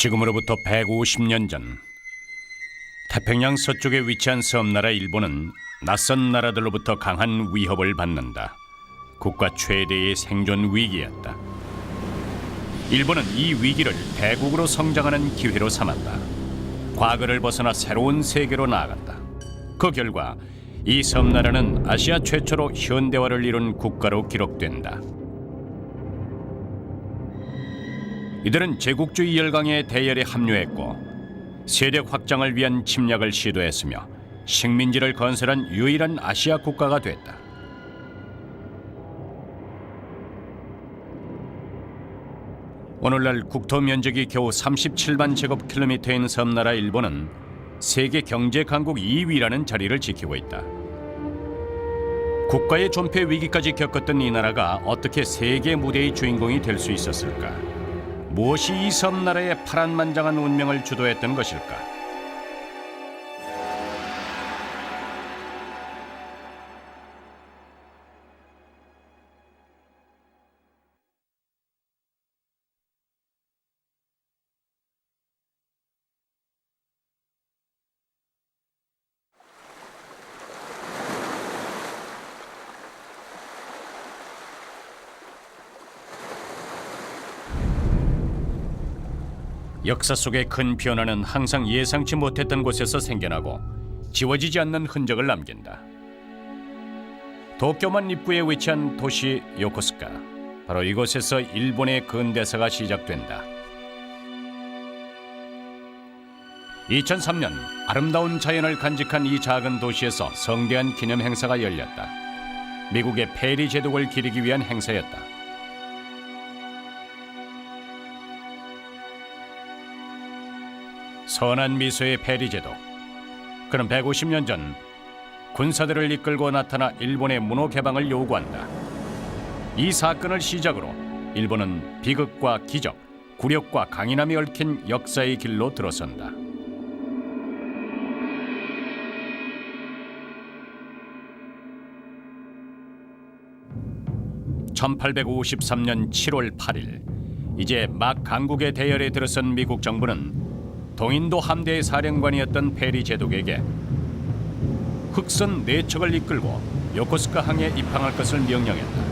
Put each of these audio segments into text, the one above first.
지금으로부터 150년 전 태평양 서쪽에 위치한 섬나라 일본은 낯선 나라들로부터 강한 위협을 받는다. 국가 최대의 생존 위기였다. 일본은 이 위기를 대국으로 성장하는 기회로 삼았다. 과거를 벗어나 새로운 세계로 나아갔다. 그 결과 이 섬나라는 아시아 최초로 현대화를 이룬 국가로 기록된다. 이들은 제국주의 열강의 대열에 합류했고 세력 확장을 위한 침략을 시도했으며 식민지를 건설한 유일한 아시아 국가가 됐다. 오늘날 국토 면적이 겨우 37만 제곱킬로미터인 섬나라 일본은 세계 경제 강국 2위라는 자리를 지키고 있다. 국가의 존폐 위기까지 겪었던 이 나라가 어떻게 세계 무대의 주인공이 될 수 있었을까? 무엇이 이 섬나라의 파란만장한 운명을 주도했던 것일까? 역사 속의 큰 변화는 항상 예상치 못했던 곳에서 생겨나고 지워지지 않는 흔적을 남긴다. 도쿄만 입구에 위치한 도시 요코스카, 바로 이곳에서 일본의 근대사가 시작된다. 2003년 아름다운 자연을 간직한 이 작은 도시에서 성대한 기념 행사가 열렸다. 미국의 페리 제독을 기리기 위한 행사였다. 선한 미소의 페리 제독. 그는 150년 전 군사들을 이끌고 나타나 일본의 문호 개방을 요구한다. 이 사건을 시작으로 일본은 비극과 기적, 굴욕과 강인함이 얽힌 역사의 길로 들어선다. (1853년 7월 8일) 이제 막 강국의 대열에 들어선 미국 정부는 동인도 함대의 사령관이었던 페리 제독에게 흑선 4척을 이끌고 요코스카 항에 입항할 것을 명령했다.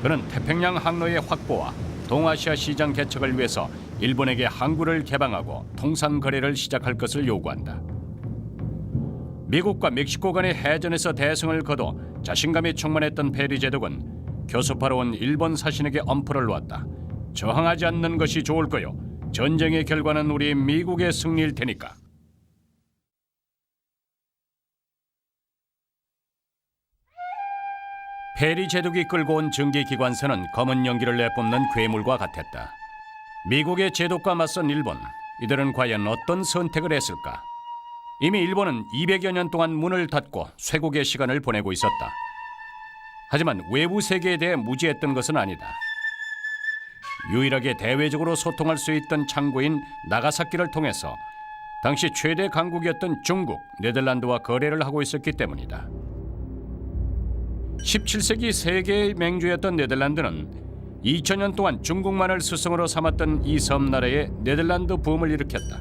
그는 태평양 항로의 확보와 동아시아 시장 개척을 위해서 일본에게 항구를 개방하고 통상 거래를 시작할 것을 요구한다. 미국과 멕시코 간의 해전에서 대승을 거둬 자신감에 충만했던 페리 제독은 교섭하러 온 일본 사신에게 엄포를 놓았다. 저항하지 않는 것이 좋을 거요. 전쟁의 결과는 우리 미국의 승리일 테니까. 페리 제독이 끌고 온 증기기관선은 검은 연기를 내뿜는 괴물과 같았다. 미국의 제독과 맞선 일본, 이들은 과연 어떤 선택을 했을까? 이미 일본은 200여 년 동안 문을 닫고 쇄국의 시간을 보내고 있었다. 하지만 외부 세계에 대해 무지했던 것은 아니다. 유일하게 대외적으로 소통할 수 있던 창구인 나가사키를 통해서 당시 최대 강국이었던 중국, 네덜란드와 거래를 하고 있었기 때문이다. 17세기 세계의 맹주였던 네덜란드는 2000년 동안 중국만을 스승으로 삼았던 이 섬나라에 네덜란드 붐을 일으켰다.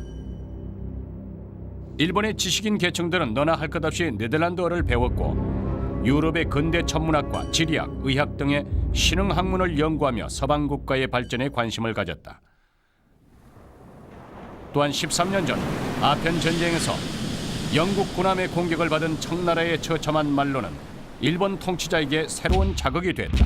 일본의 지식인 계층들은 너나 할 것 없이 네덜란드어를 배웠고 유럽의 근대 천문학과 지리학, 의학 등의 신흥 학문을 연구하며 서방 국가의 발전에 관심을 가졌다. 또한 13년 전 아편 전쟁에서 영국 군함의 공격을 받은 청나라의 처참한 말로는 일본 통치자에게 새로운 자극이 됐다.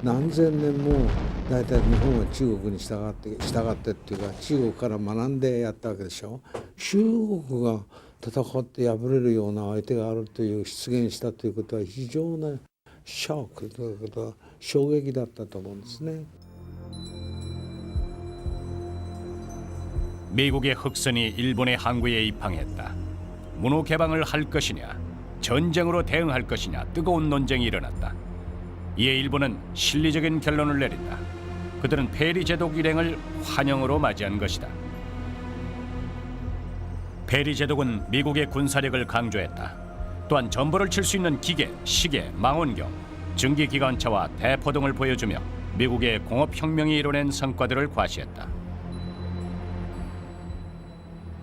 何千年も大体日本は中国に従ってっていうか中国から学んでやったわけでしょ。中国が戦って敗れるような相手があるという出現したということは非常なショックということは衝撃だったと思うんですね。 미국의 흑선이 일본의 항구에 입항했다. 문호 개방을 할 것이냐, 전쟁으로 대응할 것이냐 뜨거운 논쟁이 일어났다. 이에 일본은 실리적인 결론을 내린다. 그들은 페리 제독 일행을 환영으로 맞이한 것이다. 페리 제독은 미국의 군사력을 강조했다. 또한 전보를 칠 수 있는 기계, 시계, 망원경, 증기기관차와 대포 등을 보여주며 미국의 공업혁명이 이뤄낸 성과들을 과시했다.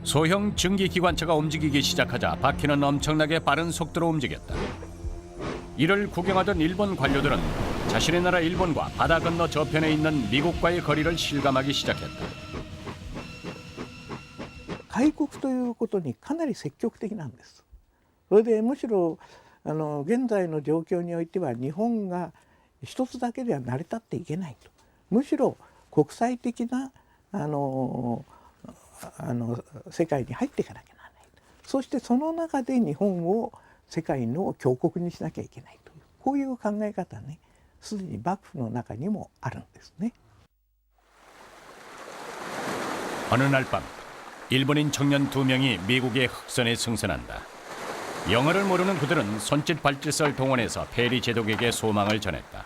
소형 증기기관차가 움직이기 시작하자 바퀴는 엄청나게 빠른 속도로 움직였다. 이를 구경하던 일본 관료들은 자신의 나라 일본과 바다 건너 저편에 있는 미국과의 거리를 실감하기 시작했다. 開国ということにかなり積極的なんです。それでむしろ現在の状況においては日本が一つだけでは成り立っていけないと。むしろ国際的な世界に入っていかなきゃならない。そしてその中で日本を世界の強国にしなきゃいけないというこういう考え方ね、すでに幕府の中にもあるんですね。 어느 날 밤 일본인 청년 2명이 미국의 흑선에 승선한다. 영어를 모르는 그들은 손짓 발짓을 동원해서 페리 제독에게 소망을 전했다.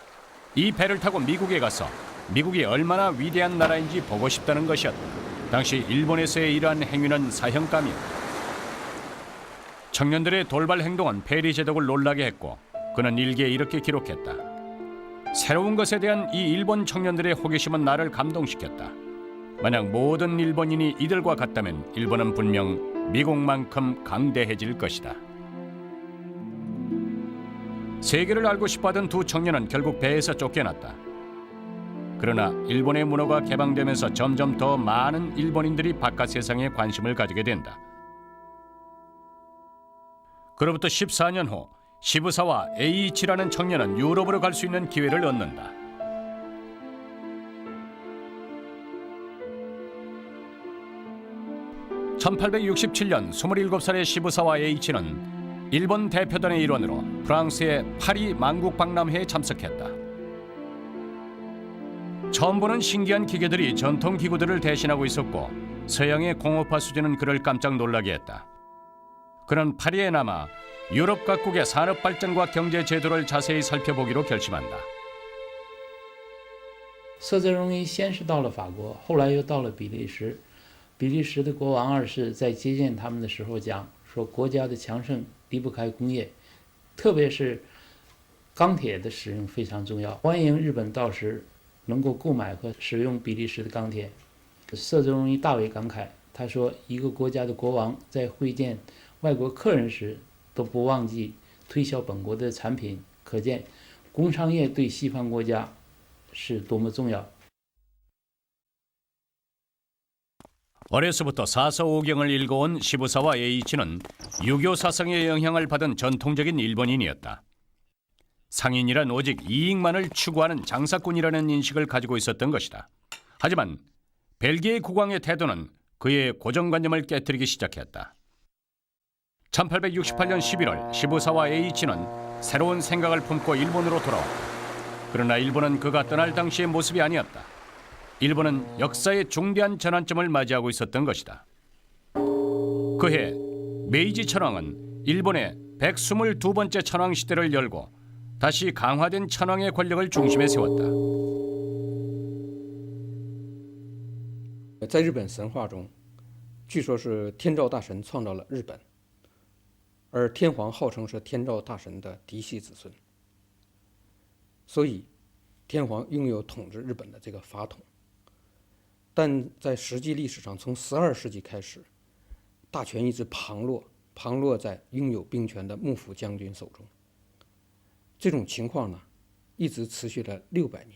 이 배를 타고 미국에 가서 미국이 얼마나 위대한 나라인지 보고 싶다는 것이었다. 당시 일본에서의 이러한 행위는 사형감이었다. 청년들의 돌발 행동은 페리 제독을 놀라게 했고 그는 일기에 이렇게 기록했다. 새로운 것에 대한 이 일본 청년들의 호기심은 나를 감동시켰다. 만약 모든 일본인이 이들과 같다면 일본은 분명 미국만큼 강대해질 것이다. 세계를 알고 싶어하던 두 청년은 결국 배에서 쫓겨났다. 그러나 일본의 문호가 개방되면서 점점 더 많은 일본인들이 바깥 세상에 관심을 가지게 된다. 그로부터 14년 후 시부사와 에이이치라는 청년은 유럽으로 갈 수 있는 기회를 얻는다. (1867년) 27살의 시부사와 에이이치는 일본 대표단의 일원으로 프랑스의 파리 만국 박람회에 참석했다. 처음 보는 신기한 기계들이 전통 기구들을 대신하고 있었고 서양의 공업화 수준은 그를 깜짝 놀라게 했다. 그는 파리에 남아 유럽 각국의 산업 발전과 경제 제도를 자세히 살펴보기로 결심한다. 色泽荣一先是到了法国，后来又到了比利时。比利时的国王2世在接见他们的时候讲说，国家的强盛离不开工业，特别是钢铁的使用非常重要，欢迎日本到时能够购买和使用比利时的钢铁。色泽荣一大为感慨，他说，一个国家的国王在会见外国客人时都不忘记推销本国的产品，可见工商业对西方国家是多么重要。 어려서부터 사서오경을 읽어온 시부사와 에이이치는 유교 사상의 영향을 받은 전통적인 일본인이었다. 상인이란 오직 이익만을 추구하는 장사꾼이라는 인식을 가지고 있었던 것이다. 하지만 벨기에 국왕의 태도는 그의 고정관념을 깨뜨리기 시작했다. 1868년 11월 시부사와 에이이치는 새로운 생각을 품고 일본으로 돌아왔다. 그러나 일본은 그가 떠날 당시의 모습이 아니었다. 일본은 역사의 중대한 전환점을 맞이하고 있었던 것이다. 그해 메이지 천황은 일본의 122번째 천황 시대를 열고 다시 강화된 천황의 권력을 중심에 세웠다. 在日本神话中，据说是天照大神创造了日本，而天皇号称是天照大神的嫡系子孙，所以天皇拥有统治日本的这个法统。 但在实际历史上，从12世纪开始，大权一直旁落在拥有兵权的幕府将军手中。这种情况呢，一直持续了600年，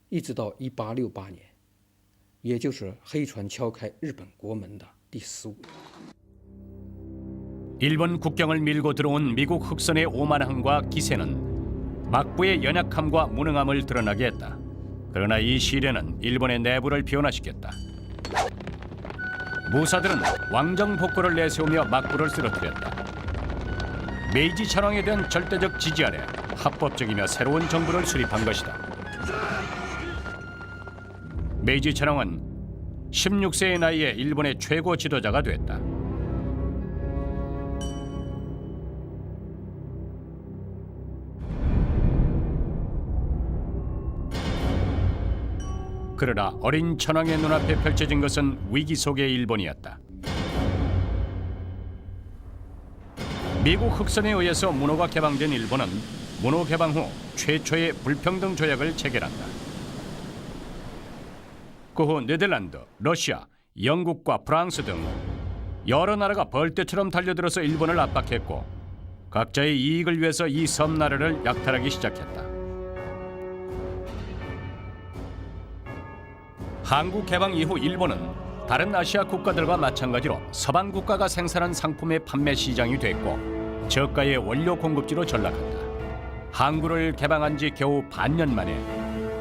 一直到1868年，也就是黑船敲开日本国门的第15年。 일본 국경을 밀고 들어온 미국 흑선의 오만함과 기세는 막부의 연약함과 무능함을 드러나게 했다. 그러나 이 시련은 일본의 내부를 변화시켰다. 무사들은 왕정 복고를 내세우며 막부를 쓰러뜨렸다. 메이지 천황에 대한 절대적 지지 아래 합법적이며 새로운 정부를 수립한 것이다. 메이지 천황은 16세의 나이에 일본의 최고 지도자가 됐다. 그러나 어린 천황의 눈앞에 펼쳐진 것은 위기 속의 일본이었다. 미국 흑선에 의해서 문호가 개방된 일본은 문호 개방 후 최초의 불평등 조약을 체결한다. 그 후 네덜란드, 러시아, 영국과 프랑스 등 여러 나라가 벌떼처럼 달려들어서 일본을 압박했고 각자의 이익을 위해서 이 섬나라를 약탈하기 시작했다. 한국 개방 이후 일본은 다른 아시아 국가들과 마찬가지로 서방 국가가 생산한 상품의 판매 시장이 됐고 저가의 원료 공급지로 전락한다. 항구를 개방한 지 겨우 반년 만에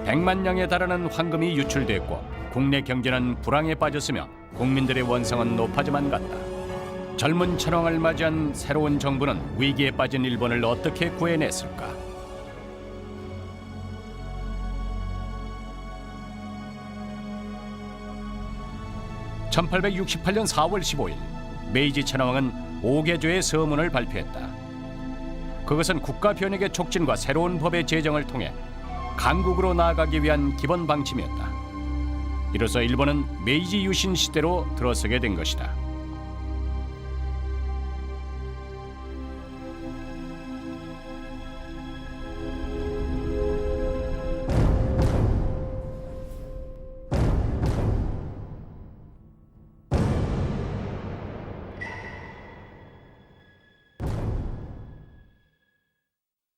100만 량에 달하는 황금이 유출됐고 국내 경제는 불황에 빠졌으며 국민들의 원성은 높아져만 갔다. 젊은 천황을 맞이한 새로운 정부는 위기에 빠진 일본을 어떻게 구해냈을까? (1868년 4월 15일) 메이지 천황은 5개조의 서문을 발표했다. 그것은 국가 변혁의 촉진과 새로운 법의 제정을 통해 강국으로 나아가기 위한 기본 방침이었다. 이로써 일본은 메이지 유신 시대로 들어서게 된 것이다.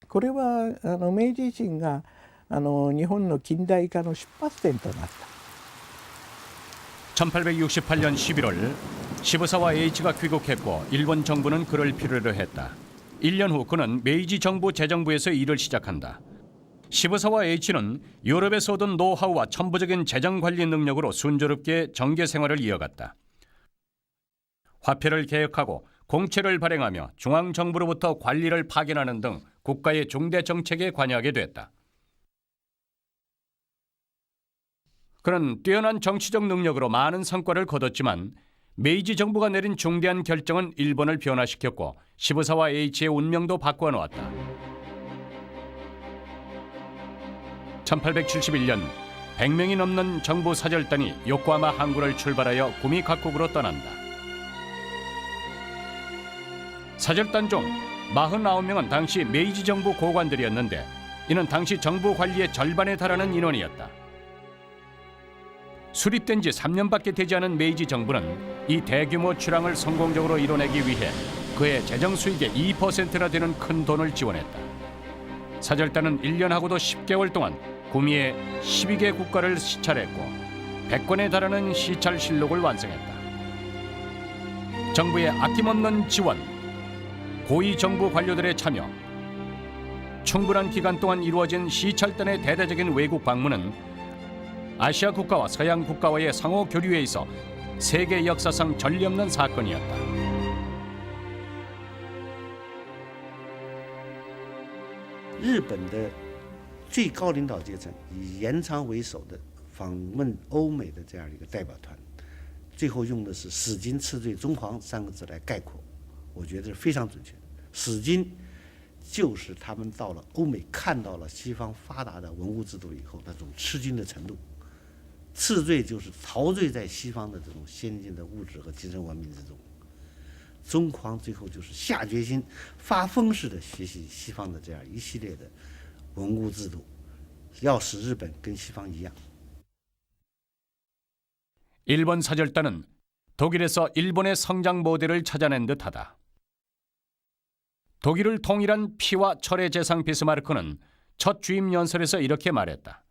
これは明治維新が日本の近代化の出発点となった。 1868년 11월 시부사와 H가 귀국했고 일본 정부는 그를 필요로 했다. 1년 후 그는 메이지 정부 재정부에서 일을 시작한다. 시부사와 H는 유럽에서 얻은 노하우와 천부적인 재정 관리 능력으로 순조롭게 정계 생활을 이어갔다. 화폐를 개혁하고 공채를 발행하며 중앙정부로부터 관리를 파견하는 등 국가의 중대 정책에 관여하게 됐다. 그는 뛰어난 정치적 능력으로 많은 성과를 거뒀지만 메이지 정부가 내린 중대한 결정은 일본을 변화시켰고 시부사와 H의 운명도 바꾸어 놓았다. 1871년 100명이 넘는 정부 사절단이 요코하마 항구를 출발하여 구미 각국으로 떠난다. 사절단 중 49명은 당시 메이지 정부 고관들이었는데 이는 당시 정부 관리의 절반에 달하는 인원이었다. 수립된 지 3년밖에 되지 않은 메이지 정부는 이 대규모 출항을 성공적으로 이뤄내기 위해 그의 재정 수익의 2%나 되는 큰 돈을 지원했다. 사절단은 1년하고도 10개월 동안 구미에 12개 국가를 시찰했고 100권에 달하는 시찰 실록을 완성했다. 정부의 아낌없는 지원, 고위 정부 관료들의 참여, 충분한 기간 동안 이루어진 시찰단의 대대적인 외국 방문은 아시아 국가와 서양 국가와의 상호 교류에 있어 세계 역사상 전례 없는 사건이었다. 日本的最高领导阶层以严长为首的访问欧美的这样一个代表团，最后用的是“使金斥罪中皇”3个字来概括，我觉得是非常准确的。使金就是他们到了欧美看到了西方发达的文物制度以后那种吃惊的程度。 斥罪就是陶醉在西方的这种先进的物质和精神文明之中，中皇最后就是下决心发疯似的学习西方的这样一系列的文物制度，要使日本跟西方一样。 일본 사절단은 독일에서 일본의 성장 모델을 찾아낸 듯하다. 독일을 통일한 피와 철의 재상 비스마르크는 첫 취임 연설에서 이렇게 말했다.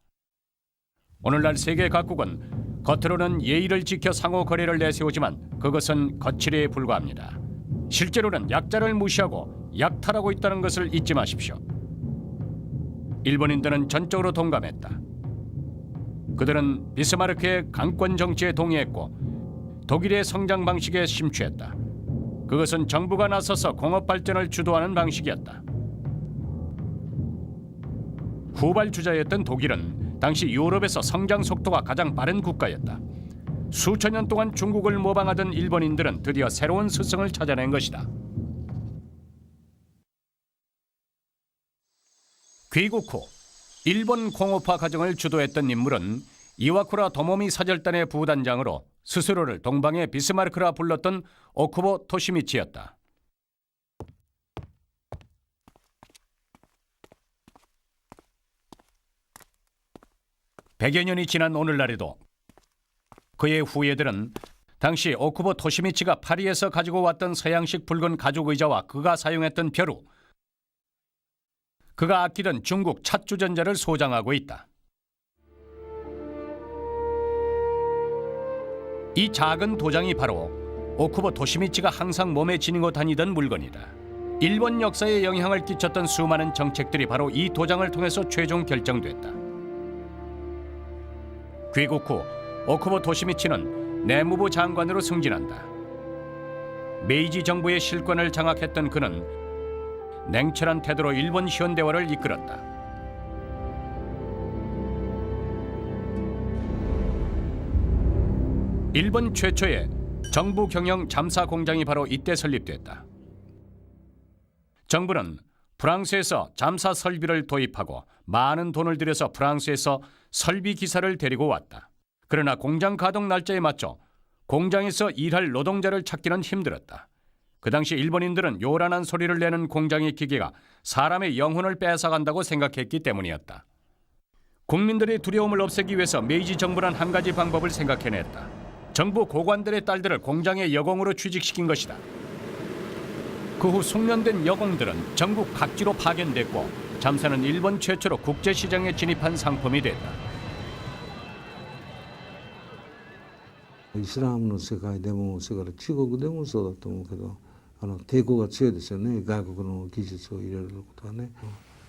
오늘날 세계 각국은 겉으로는 예의를 지켜 상호 거래를 내세우지만 그것은 거칠에 불과합니다. 실제로는 약자를 무시하고 약탈하고 있다는 것을 잊지 마십시오. 일본인들은 전적으로 동감했다. 그들은 비스마르크의 강권 정치에 동의했고 독일의 성장 방식에 심취했다. 그것은 정부가 나서서 공업 발전을 주도하는 방식이었다. 후발주자였던 독일은 당시 유럽에서 성장 속도가 가장 빠른 국가였다. 수천 년 동안 중국을 모방하던 일본인들은 드디어 새로운 스승을 찾아낸 것이다. 귀국 후 일본 공업화 과정을 주도했던 인물은 이와쿠라 도모미 사절단의 부단장으로 스스로를 동방의 비스마르크라 불렀던 오쿠보 토시미치였다. 100여 년이 지난 오늘날에도 그의 후예들은 당시 오쿠보 토시미치가 파리에서 가지고 왔던 서양식 붉은 가죽 의자와 그가 사용했던 벼루, 그가 아끼던 중국 찻주전자를 소장하고 있다. 이 작은 도장이 바로 오쿠보 토시미치가 항상 몸에 지니고 다니던 물건이다. 일본 역사에 영향을 끼쳤던 수많은 정책들이 바로 이 도장을 통해서 최종 결정됐다. 귀국 후 오쿠보 토시미치는 내무부 장관으로 승진한다. 메이지 정부의 실권을 장악했던 그는 냉철한 태도로 일본 현대화를 이끌었다. 일본 최초의 정부 경영 잠사 공장이 바로 이때 설립됐다. 정부는 프랑스에서 잠사 설비를 도입하고 많은 돈을 들여서 프랑스에서 설비 기사를 데리고 왔다. 그러나 공장 가동 날짜에 맞춰 공장에서 일할 노동자를 찾기는 힘들었다. 그 당시 일본인들은 요란한 소리를 내는 공장의 기계가 사람의 영혼을 뺏어간다고 생각했기 때문이었다. 국민들의 두려움을 없애기 위해서 메이지 정부는 한 가지 방법을 생각해냈다. 정부 고관들의 딸들을 공장의 여공으로 취직시킨 것이다. 그 후 숙련된 여공들은 전국 각지로 파견됐고 잠사는 일본 최초로 국제시장에 진입한 상품이 됐다. イスラムの世界でもそれから中国でもそうだと思うけど抵抗が強いですよね、外国の技術を入れることはね。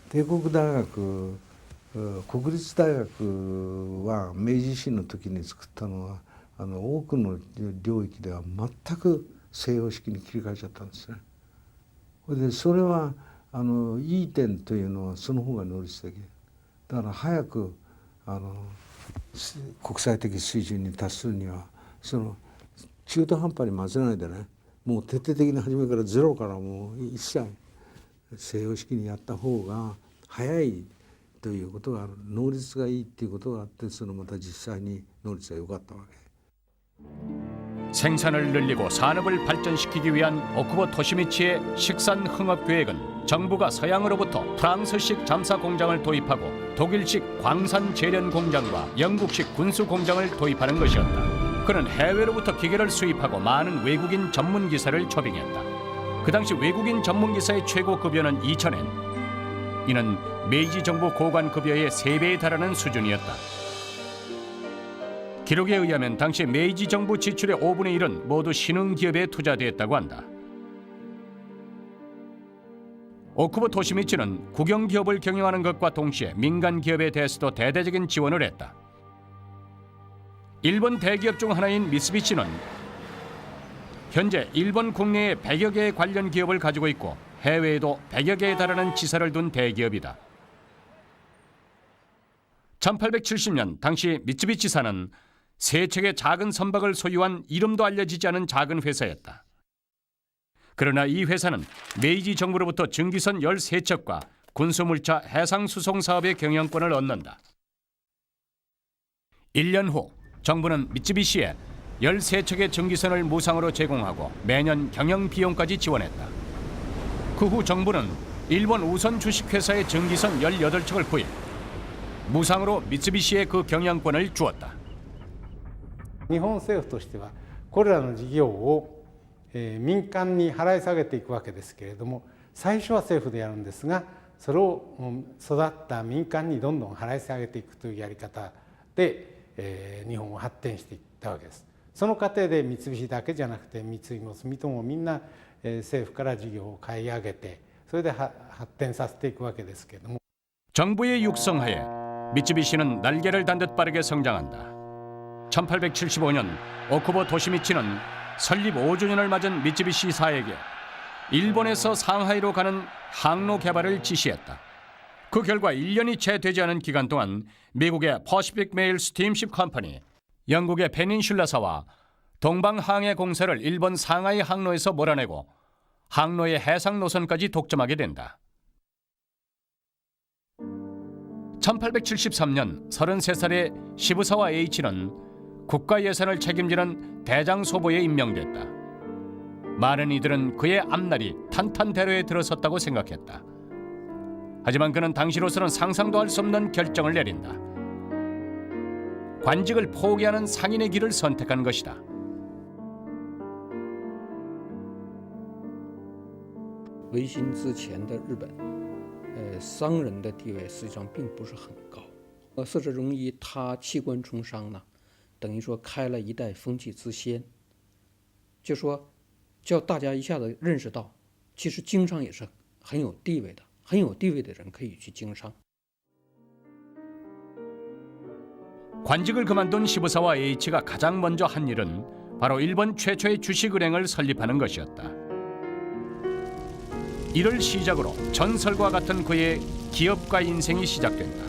帝国大学国立大学は明治維新の時に作ったのは多くの領域では全く西洋式に切り替えちゃったんですね。でそれはいい点というのはその方が能率的だから早く国際的水準に達するには中途半端に混ぜないでね、もう徹底的に初めからゼロからもう一切西洋式にやった方が早いということがある、能率がいいっていうことがあって、また実際に能率が良かったわけ。 생산을 늘리고 산업을 발전시키기 위한 오쿠보 토시미치의 식산 흥업 계획은 정부가 서양으로부터 프랑스식 잠사 공장을 도입하고 독일식 광산 제련 공장과 영국식 군수 공장을 도입하는 것이었다. 그는 해외로부터 기계를 수입하고 많은 외국인 전문 기사를 초빙했다. 그 당시 외국인 전문 기사의 최고 급여는 2,000엔. 이는 메이지 정부 고관 급여의 3배에 달하는 수준이었다. 기록에 의하면 당시 메이지 정부 지출의 5분의 1은 모두 신흥 기업에 투자됐다고 한다. 오쿠보 토시미치는 국영 기업을 경영하는 것과 동시에 민간 기업에 대해서도 대대적인 지원을 했다. 일본 대기업 중 하나인 미쓰비시는 현재 일본 국내에 100여 개의 관련 기업을 가지고 있고 해외에도 100여 개에 달하는 지사를 둔 대기업이다. 1870년 당시 미쓰비시사는 세 척의 작은 선박을 소유한 이름도 알려지지 않은 작은 회사였다. 그러나 이 회사는 메이지 정부로부터 증기선 13척과 군수물차 해상수송 사업의 경영권을 얻는다. 1년 후 정부는 미쓰비시에 13척의 증기선을 무상으로 제공하고 매년 경영 비용까지 지원했다. 그 후 정부는 일본 우선 주식회사의 증기선 18척을 구입, 무상으로 미쓰비시에 그 경영권을 주었다. 日本政府としてはこれらの事業を民間に払い下げていくわけですけれども、最初は政府でやるんですが、それを育った民間にどんどん払い下げていくというやり方で日本は発展していったわけです。その過程で三菱だけじゃなくて三井も住友もみんな政府から事業を買い上げて、それで発展させていくわけですけれども。 정부의 육성하에 미쓰비시는 날개를 단 듯 빠르게 성장한다. 1875년 오쿠보 토시미치는 설립 5주년을 맞은 미쓰비시사에게 일본에서 상하이로 가는 항로 개발을 지시했다. 그 결과 1년이 채 되지 않은 기간 동안 미국의 퍼시픽 메일 스팀십 컴퍼니, 영국의 페닌슐라사와 동방항해 공사를 일본 상하이 항로에서 몰아내고 항로의 해상 노선까지 독점하게 된다. 1873년 33살의 시부사와 H는 국가 예산을 책임지는 대장 소보에 임명됐다. 많은 이들은 그의 앞날이 탄탄대로에 들어섰다고 생각했다. 하지만 그는 당시로서는 상상도 할 수 없는 결정을 내린다. 관직을 포기하는 상인의 길을 선택한 것이다.维新之前的日本，商人的地位实际上并不是很高。澀泽荣一他弃官从商呢，等于说开了一代风气之先，就说叫大家一下子认识到，其实经商也是很有地位的，很有地位的人可以去经商。 관직을 그만둔 시부사와 H가 가장 먼저 한 일은 바로 일본 최초의 주식은행을 설립하는 것이었다. 이를 시작으로 전설과 같은 그의 기업가 인생이 시작된다.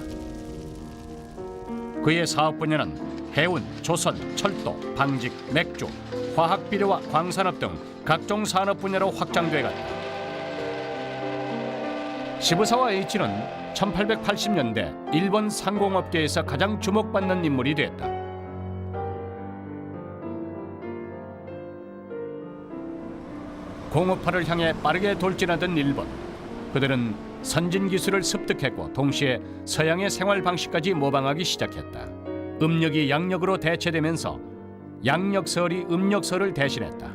그의 사업 분야는 해운, 조선, 철도, 방직, 맥주, 화학비료와 광산업 등 각종 산업 분야로 확장돼 갔다. 시부사와 H는 1880년대 일본 상공업계에서 가장 주목받는 인물이 됐다. 공업화를 향해 빠르게 돌진하던 일본. 그들은 선진 기술을 습득했고 동시에 서양의 생활 방식까지 모방하기 시작했다. 음력이 양력으로 대체되면서 양력설이 음력설을 대신했다.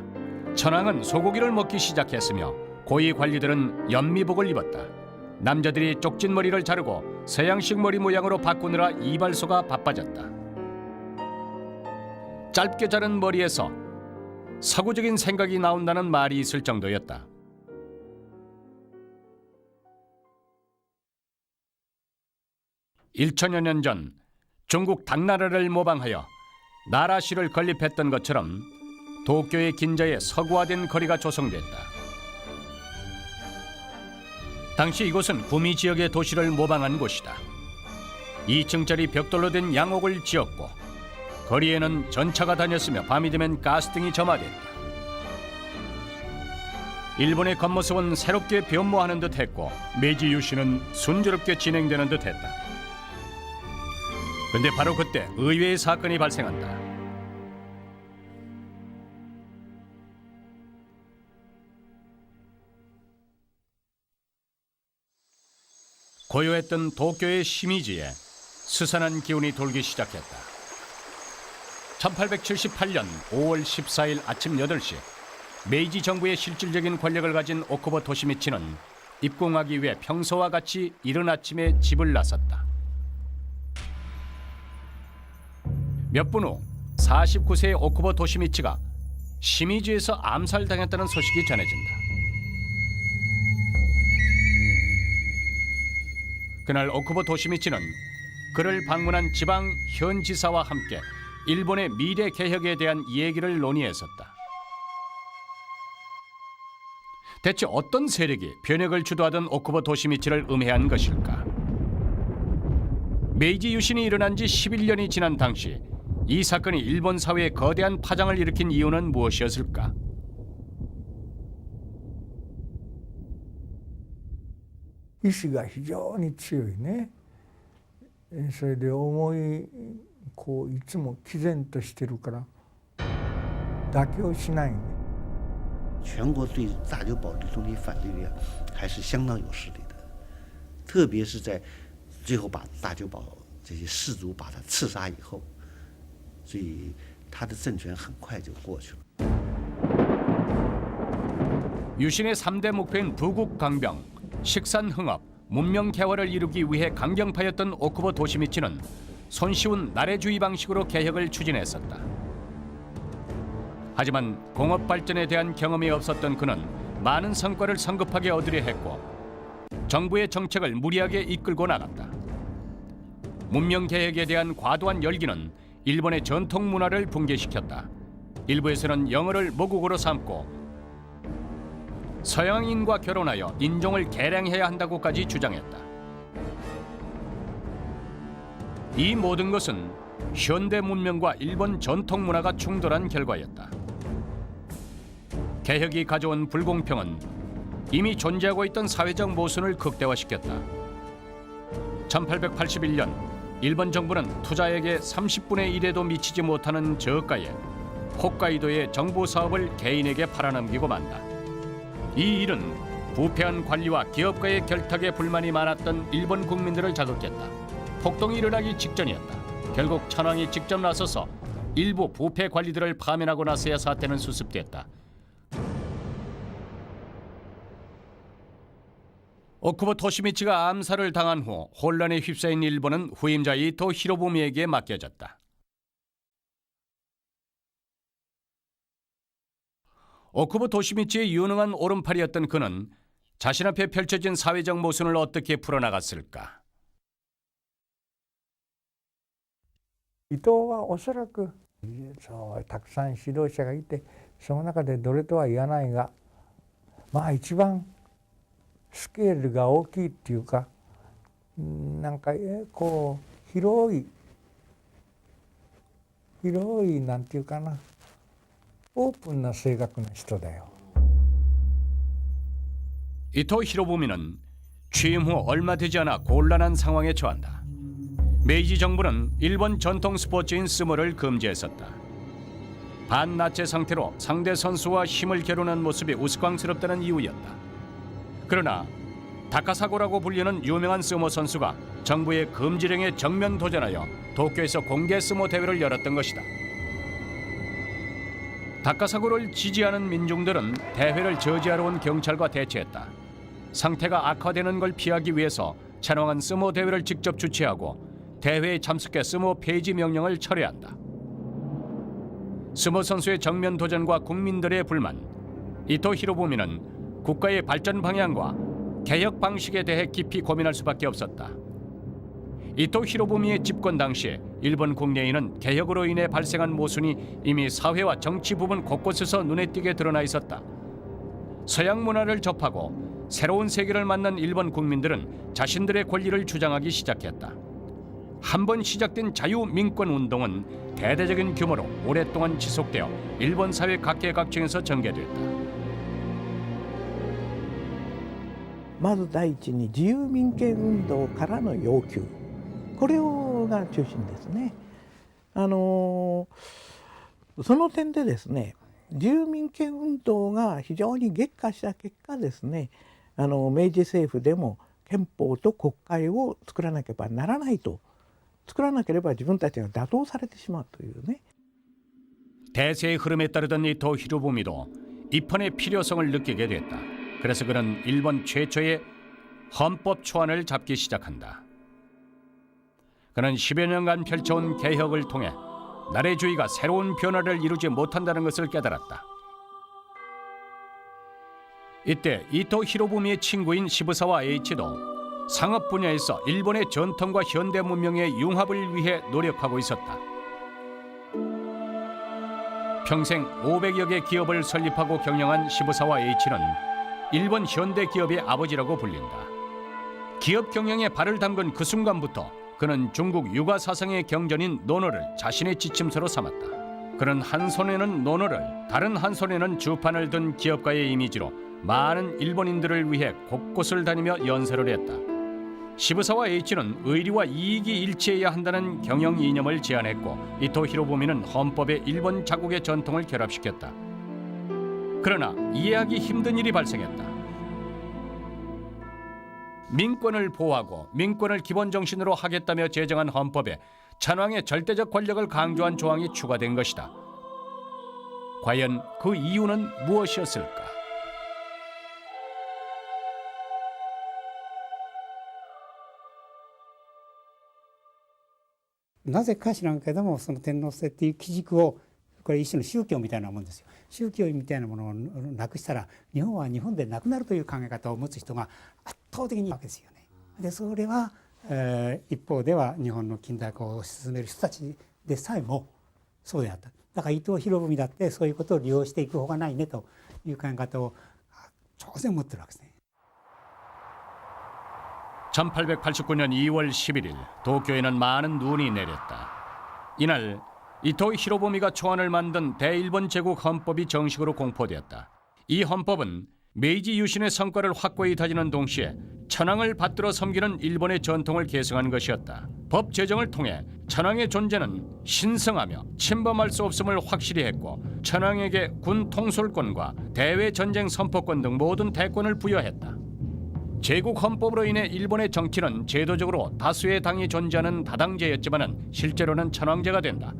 천황은 소고기를 먹기 시작했으며 고위 관리들은 연미복을 입었다. 남자들이 쪽진 머리를 자르고 서양식 머리 모양으로 바꾸느라 이발소가 바빠졌다. 짧게 자른 머리에서 서구적인 생각이 나온다는 말이 있을 정도였다. (1000여 년) 전 중국 당나라를 모방하여 나라시를 건립했던 것처럼 도쿄의 긴자에 서구화된 거리가 조성됐다. 당시 이곳은 구미 지역의 도시를 모방한 곳이다. 2층짜리 벽돌로 된 양옥을 지었고 거리에는 전차가 다녔으며 밤이 되면 가스등이 점화됐다. 일본의 겉모습은 새롭게 변모하는 듯했고 메이지 유신은 순조롭게 진행되는 듯했다. 그런데 바로 그때 의외의 사건이 발생한다. 고요했던 도쿄의 시미지에 스산한 기운이 돌기 시작했다. 1878년 5월 14일 아침 8시 메이지 정부의 실질적인 권력을 가진 오쿠보 토시미치는 입궁하기 위해 평소와 같이 이른 아침에 집을 나섰다. 몇 분 후 49세의 오쿠보 토시미치가 시미지에서 암살당했다는 소식이 전해진다. 그날 오쿠보 토시미치는 그를 방문한 지방 현지사와 함께 일본의 미래 개혁에 대한 얘기를 논의했었다. 대체 어떤 세력이 변혁을 주도하던 오쿠보 토시미치를 음해한 것일까? 메이지 유신이 일어난 지 11년이 지난 당시 이 사건이 일본 사회에 거대한 파장을 일으킨 이유는 무엇이었을까? 의志が非常に強いね。それでこういつも毅然としてるから妥協しない。全国对大久保的东西反对力还是相当有势力的，特别是在最后把大久保这些士族把他刺杀以后，所以他的政权很快就过去了。 유신의 3대 목표인 부국 강병, 식산 흥업, 문명 개화를 이루기 위해 강경파였던 오쿠보 토시미치는 손쉬운 나래주의 방식으로 개혁을 추진했었다. 하지만 공업 발전에 대한 경험이 없었던 그는 많은 성과를 성급하게 얻으려 했고 정부의 정책을 무리하게 이끌고 나갔다. 문명 개혁에 대한 과도한 열기는 일본의 전통 문화를 붕괴시켰다. 일부에서는 영어를 모국어로 삼고 서양인과 결혼하여 인종을 개량해야 한다고까지 주장했다. 이 모든 것은 현대 문명과 일본 전통 문화가 충돌한 결과였다. 개혁이 가져온 불공평은 이미 존재하고 있던 사회적 모순을 극대화시켰다. 1881년 일본 정부는 투자액의 30분의 1에도 미치지 못하는 저가에 홋카이도의 정부 사업을 개인에게 팔아넘기고 만다. 이 일은 부패한 관리와 기업가의 결탁에 불만이 많았던 일본 국민들을 자극했다. 폭동이 일어나기 직전이었다. 결국 천황이 직접 나서서 일부 부패 관리들을 파면하고 나서야 사태는 수습됐다. 오쿠보 토시미치가 암살을 당한 후 혼란에 휩싸인 일본은 후임자 이토 히로부미에게 맡겨졌다. 오쿠보 토시미치의 유능한 오른팔이었던 그는 자신 앞에 펼쳐진 사회적 모순을 어떻게 풀어나갔을까? 伊藤はおそらくそうたくさん指導者がいてその中でどれとは言わないがまあ一番スケールが大きいっていうかなんかこう広いなんていうかなオープンな性格の人だよ。 이토 히로부미는 취임 후 얼마 되지 않아 곤란한 상황에 처한다. 메이지 정부는 일본 전통 스포츠인 스모를 금지했었다. 반나체 상태로 상대 선수와 힘을 겨루는 모습이 우스꽝스럽다는 이유였다. 그러나 다카사고라고 불리는 유명한 스모 선수가 정부의 금지령에 정면 도전하여 도쿄에서 공개 스모 대회를 열었던 것이다. 다카사고를 지지하는 민중들은 대회를 저지하러 온 경찰과 대치했다. 상태가 악화되는 걸 피하기 위해서 천황은 스모 대회를 직접 주최하고 대회에 참석해 스모 폐지 명령을 철회한다. 스모 선수의 정면 도전과 국민들의 불만, 이토 히로부미는 국가의 발전 방향과 개혁 방식에 대해 깊이 고민할 수밖에 없었다. 이토 히로부미의 집권 당시 일본 국내에는 개혁으로 인해 발생한 모순이 이미 사회와 정치 부분 곳곳에서 눈에 띄게 드러나 있었다. 서양 문화를 접하고 새로운 세계를 만난 일본 국민들은 자신들의 권리를 주장하기 시작했다. 한번 시작된 자유민권 운동은 대대적인 규모로 오랫동안 지속되어 일본 사회 각계각층에서 전개됐다. まず第一に自由民権運動からの要求、これが中心ですね。その点でですね、自由民権運動が非常に激化した結果ですね、明治政府でも憲法と国会を作らなければならないと、作らなければ自分たちが打倒されてしまうというね。 대세의 흐름에 따르던 이토 히로부미도 입헌의 필요성을 느끼게 됐다. 그래서 그는 일본 최초의 헌법 초안을 잡기 시작한다. 그는 10여 년간 펼쳐온 개혁을 통해 나라주의가 새로운 변화를 이루지 못한다는 것을 깨달았다. 이때 이토 히로부미의 친구인 시부사와 H도 상업 분야에서 일본의 전통과 현대 문명의 융합을 위해 노력하고 있었다. 평생 500여 개 기업을 설립하고 경영한 시부사와 H는 일본 현대 기업의 아버지라고 불린다. 기업 경영에 발을 담근 그 순간부터 그는 중국 유가 사상의 경전인 논어를 자신의 지침서로 삼았다. 그는 한 손에는 논어를, 다른 한 손에는 주판을 든 기업가의 이미지로 많은 일본인들을 위해 곳곳을 다니며 연설을 했다. 시부사와 H는 의리와 이익이 일치해야 한다는 경영 이념을 제안했고 이토 히로부미는 헌법에 일본 자국의 전통을 결합시켰다. 그러나 이해하기 힘든 일이 발생했다. 민권을 보호하고 민권을 기본 정신으로 하겠다며 제정한 헌법에 천황의 절대적 권력을 강조한 조항이 추가된 것이다. 과연 그 이유는 무엇이었을까?「なぜか知らんけどもその天皇制っていう基軸をこれ一種の宗教みたいなもんですよ。宗教みたいなものをなくしたら日本は日本でなくなるという考え方を持つ人が圧倒的にいるわけですよね。でそれは、一方では日本の近代化を推し進める人たちでさえもそうであった。だから伊藤博文だってそういうことを利用していく方がないねという考え方を当然持ってるわけですね。 1889년 2월 11일 도쿄에는 많은 눈이 내렸다. 이날 이토 히로부미가 초안을 만든 대일본 제국 헌법이 정식으로 공포되었다. 이 헌법은 메이지 유신의 성과를 확고히 다지는 동시에 천황을 받들어 섬기는 일본의 전통을 계승한 것이었다. 법 제정을 통해 천황의 존재는 신성하며 침범할 수 없음을 확실히 했고 천황에게 군 통솔권과 대외 전쟁 선포권 등 모든 대권을 부여했다. 제국 헌법으로 인해 일본의 정치는 제도적으로 다수의 당이 존재하는 다당제였지만 실제로는 천황제가 된다.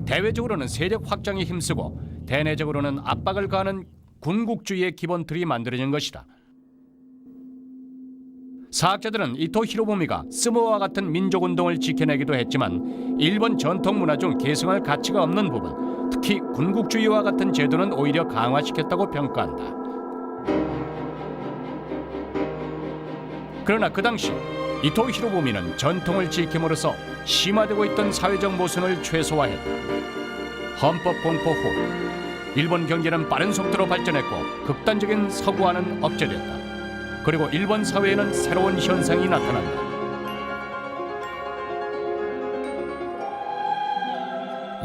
대외적으로는 세력 확장에 힘쓰고 대내적으로는 압박을 가하는 군국주의의 기본 틀이 만들어진 것이다. 사학자들은 이토 히로부미가 스모와 같은 민족운동을 지켜내기도 했지만 일본 전통 문화 중 계승할 가치가 없는 부분, 특히 군국주의와 같은 제도는 오히려 강화시켰다고 평가한다. 그러나 그 당시 이토 히로부미는 전통을 지킴으로써 심화되고 있던 사회적 모순을 최소화했다. 헌법 공포 후 일본 경제는 빠른 속도로 발전했고 극단적인 서구화는 억제됐다. 그리고 일본 사회에는 새로운 현상이 나타난다.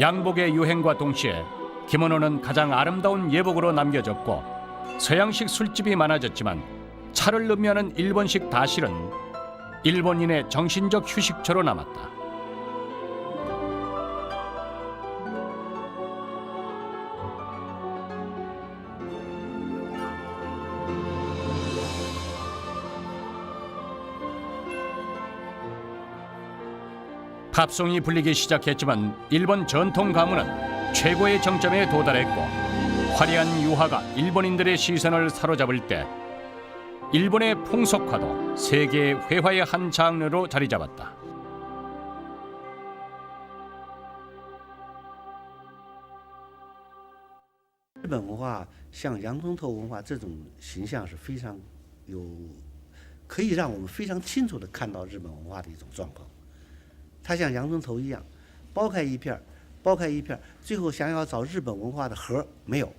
양복의 유행과 동시에 기모노는 가장 아름다운 예복으로 남겨졌고 서양식 술집이 많아졌지만 차를 음미하는 일본식 다실은 일본인의 정신적 휴식처로 남았다. 팝송이 불리기 시작했지만 일본 전통 가문은 최고의 정점에 도달했고 화려한 유화가 일본인들의 시선을 사로잡을 때 일본의 풍속화도 세계의 회화의 한 장르로 자리 잡았다.日本文化像洋葱头文化这种形象是非常可以让我们非常清楚地看到日本文化的一种状况。它像洋葱头一样，剥开一片儿，剥开一片儿，最后想要找日本文化的核没有。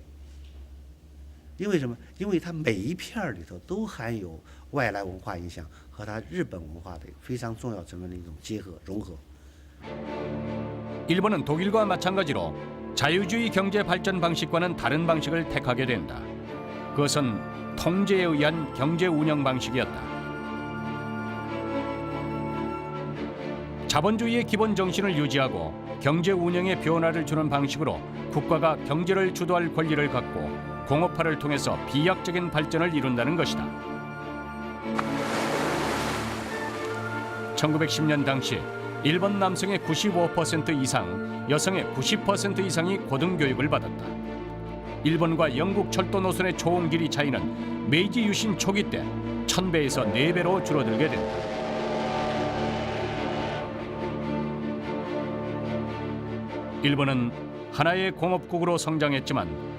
因为什么？因为它每一片儿里头都含有外来文化影响和它日本文化的非常重要成分的一种结合融合。 일본은 독일과 마찬가지로 자유주의 경제 발전 방식과는 다른 방식을 택하게 된다. 그것은 통제에 의한 경제 운영 방식이었다. 자본주의의 기본 정신을 유지하고 경제 운영에 변화를 주는 방식으로 국가가 경제를 주도할 권리를 갖고 공업화를 통해서 비약적인 발전을 이룬다는 것이다. 1910년 당시 일본 남성의 95% 이상, 여성의 90% 이상이 고등교육을 받았다. 일본과 영국 철도 노선의 총 길이 차이는 메이지 유신 초기 때 1000배에서 4배로 줄어들게 된다. 일본은 하나의 공업국으로 성장했지만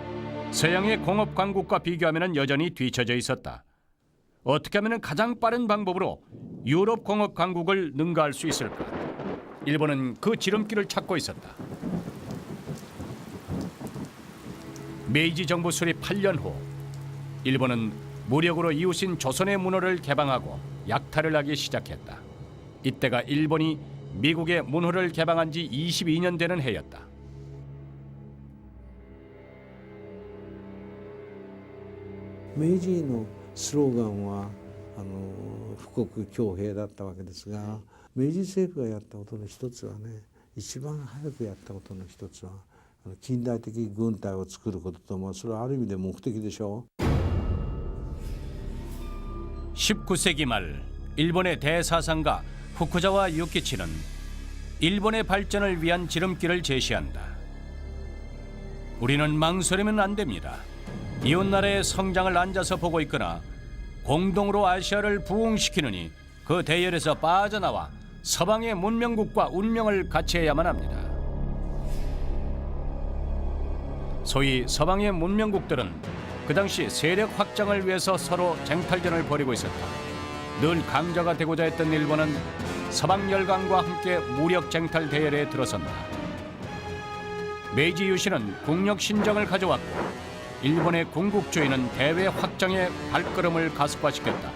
서양의 공업 강국과 비교하면 여전히 뒤처져 있었다. 어떻게 하면 가장 빠른 방법으로 유럽 공업 강국을 능가할 수 있을까? 일본은 그 지름길을 찾고 있었다. 메이지 정부 수립 8년 후 일본은 무력으로 이웃인 조선의 문호를 개방하고 약탈을 하기 시작했다. 이때가 일본이 미국의 문호를 개방한 지 22년 되는 해였다. 메이지のスローガンは富国強兵だったわけですが、明治政府がやったことの一つはね、一番早くやったことの一つは近代的軍隊を作ることと、もそれはある意味で目的でしょう。 19세기 말 일본의 대사상가 후쿠자와 유키치는 일본의 발전을 위한 지름길을 제시한다. 우리는 망설이면 안 됩니다. 이웃나라의 성장을 앉아서 보고 있거나 공동으로 아시아를 부흥시키느니 그 대열에서 빠져나와 서방의 문명국과 운명을 같이 해야만 합니다. 소위 서방의 문명국들은 그 당시 세력 확장을 위해서 서로 쟁탈전을 벌이고 있었다. 늘 강자가 되고자 했던 일본은 서방 열강과 함께 무력 쟁탈 대열에 들어선다. 메이지 유신은 국력 신정을 가져왔고 일본의 군국주의는 대외 확장의 발걸음을 가속화시켰다.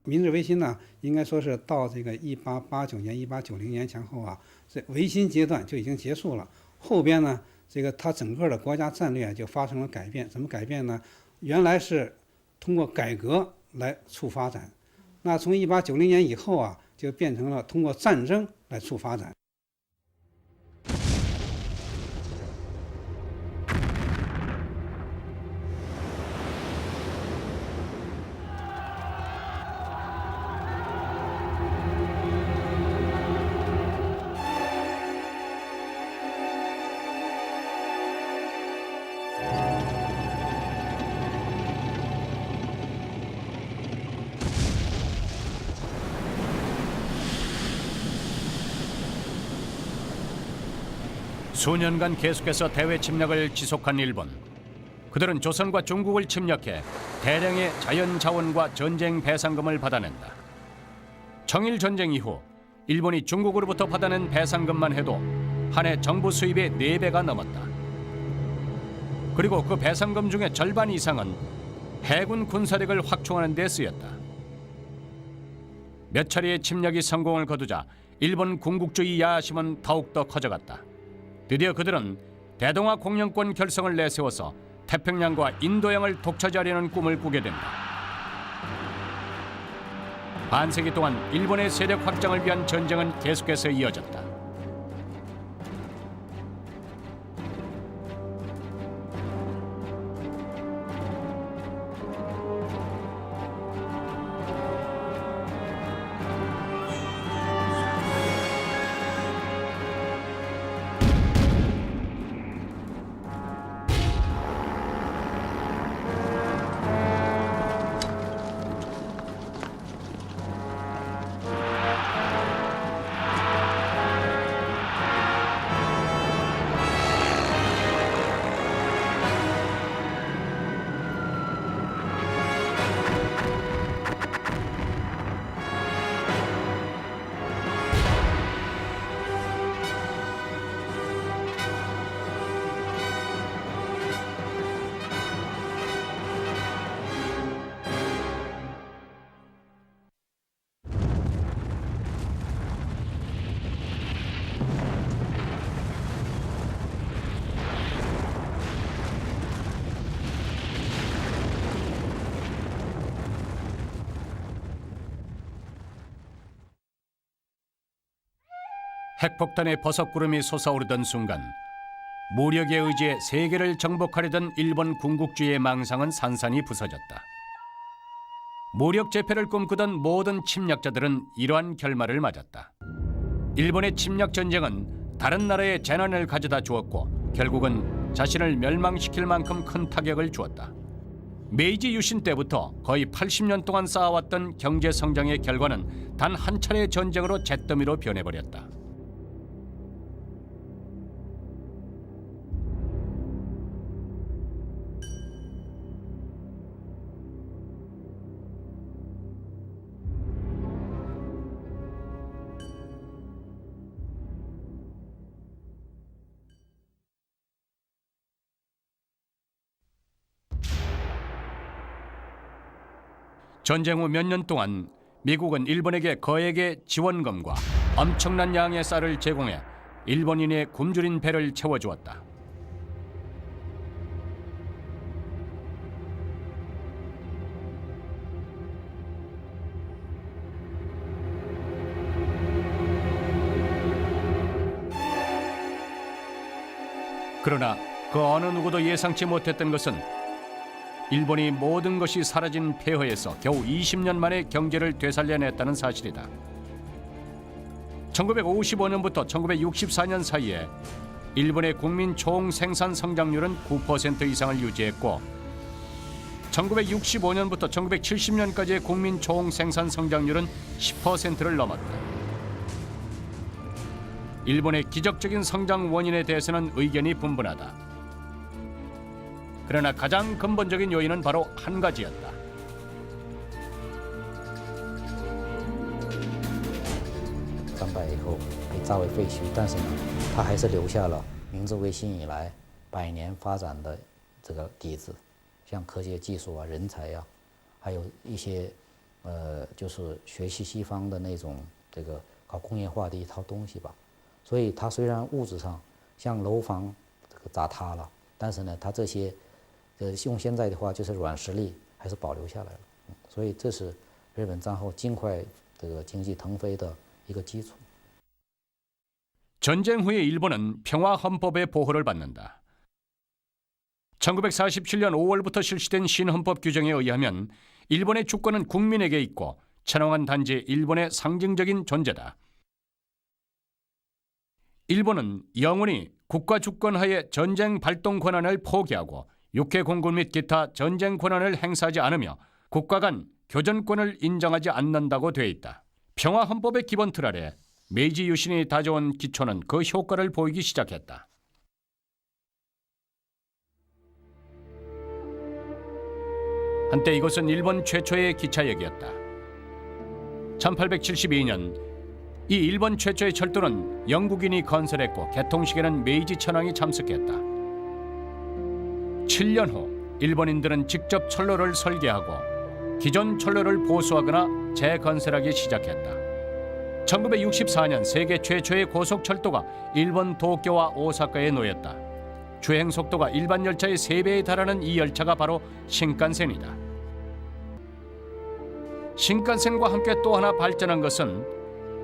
明治维新呢，应该说是到这个1889年、1890年前后啊，这维新阶段就已经结束了。后边呢，这个它整个的国家战略就发生了改变。怎么改变呢？原来是通过改革来促发展，那从1890年以后啊，就变成了通过战争来促发展。 19 수년간 계속해서 대외 침략을 지속한 일본. 그들은 조선과 중국을 침략해 대량의 자연 자원과 전쟁 배상금을 받아낸다. 청일 전쟁 이후 일본이 중국으로부터 받아낸 배상금만 해도 한 해 정부 수입의 4배가 넘었다. 그리고 그 배상금 중에 절반 이상은 해군 군사력을 확충하는 데 쓰였다. 몇 차례의 침략이 성공을 거두자 일본 군국주의 야심은 더욱더 커져갔다. 드디어 그들은 대동아 공영권 결성을 내세워서 태평양과 인도양을 독차지하려는 꿈을 꾸게 된다. 반세기 동안 일본의 세력 확장을 위한 전쟁은 계속해서 이어졌다. 핵폭탄의 버섯구름이 솟아오르던 순간 무력의 의지에 세계를 정복하려던 일본 군국주의의 망상은 산산이 부서졌다. 무력 제패를 꿈꾸던 모든 침략자들은 이러한 결말을 맞았다. 일본의 침략 전쟁은 다른 나라에 재난을 가져다 주었고 결국은 자신을 멸망시킬 만큼 큰 타격을 주었다. 메이지 유신 때부터 거의 80년 동안 쌓아왔던 경제 성장의 결과는 단 한 차례의 전쟁으로 잿더미로 변해버렸다. 전쟁 후 몇 년 동안 미국은 일본에게 거액의 지원금과 엄청난 양의 쌀을 제공해 일본인의 굶주린 배를 채워주었다. 그러나 그 어느 누구도 예상치 못했던 것은 일본이 모든 것이 사라진 폐허에서 겨우 20년 만에 경제를 되살려냈다는 사실이다. 1955년부터 1964년 사이에 일본의 국민 총 생산 성장률은 9% 이상을 유지했고 1965년부터 1970년까지의 국민 총 생산 성장률은 10%를 넘었다. 일본의 기적적인 성장 원인에 대해서는 의견이 분분하다. 그러나 가장 근본적인 요인은 바로 한 가지였다. 战败以后被炸为废墟，但是呢，它还是留下了明治维新以来100年发展的这个底子，像科学技术啊、人才呀、还有一些就是学习西方的那种这个搞工业化的一套东西吧。所以它虽然物质上像楼房这个砸塌了，但是呢，它这些用现在的话就是软实力还是保留下来了。所以这是日本战后尽快这个经济腾飞的一个基础。 전쟁 후에 일본은 평화헌법의 보호를 받는다. 1947년 5월부터 실시된 신헌법 규정에 의하면 일본의 주권은 국민에게 있고 천황은 단지 일본의 상징적인 존재다. 일본은 영원히 국가 주권 하에 전쟁 발동 권한을 포기하고 육해 공군 및 기타 전쟁 권한을 행사하지 않으며 국가 간 교전권을 인정하지 않는다고 돼 있다. 평화헌법의 기본 틀 아래 메이지 유신이 다져온 기초는 그 효과를 보이기 시작했다. 한때 이곳은 일본 최초의 기차역이었다. 1872년 이 일본 최초의 철도는 영국인이 건설했고 개통식에는 메이지 천황이 참석했다. 7년 후 일본인들은 직접 철로를 설계하고 기존 철로를 보수하거나 재건설하기 시작했다. 1964년 세계 최초의 고속철도가 일본 도쿄와 오사카에 놓였다. 주행 속도가 일반 열차의 3배에 달하는 이 열차가 바로 신칸센이다. 신칸센과 함께 또 하나 발전한 것은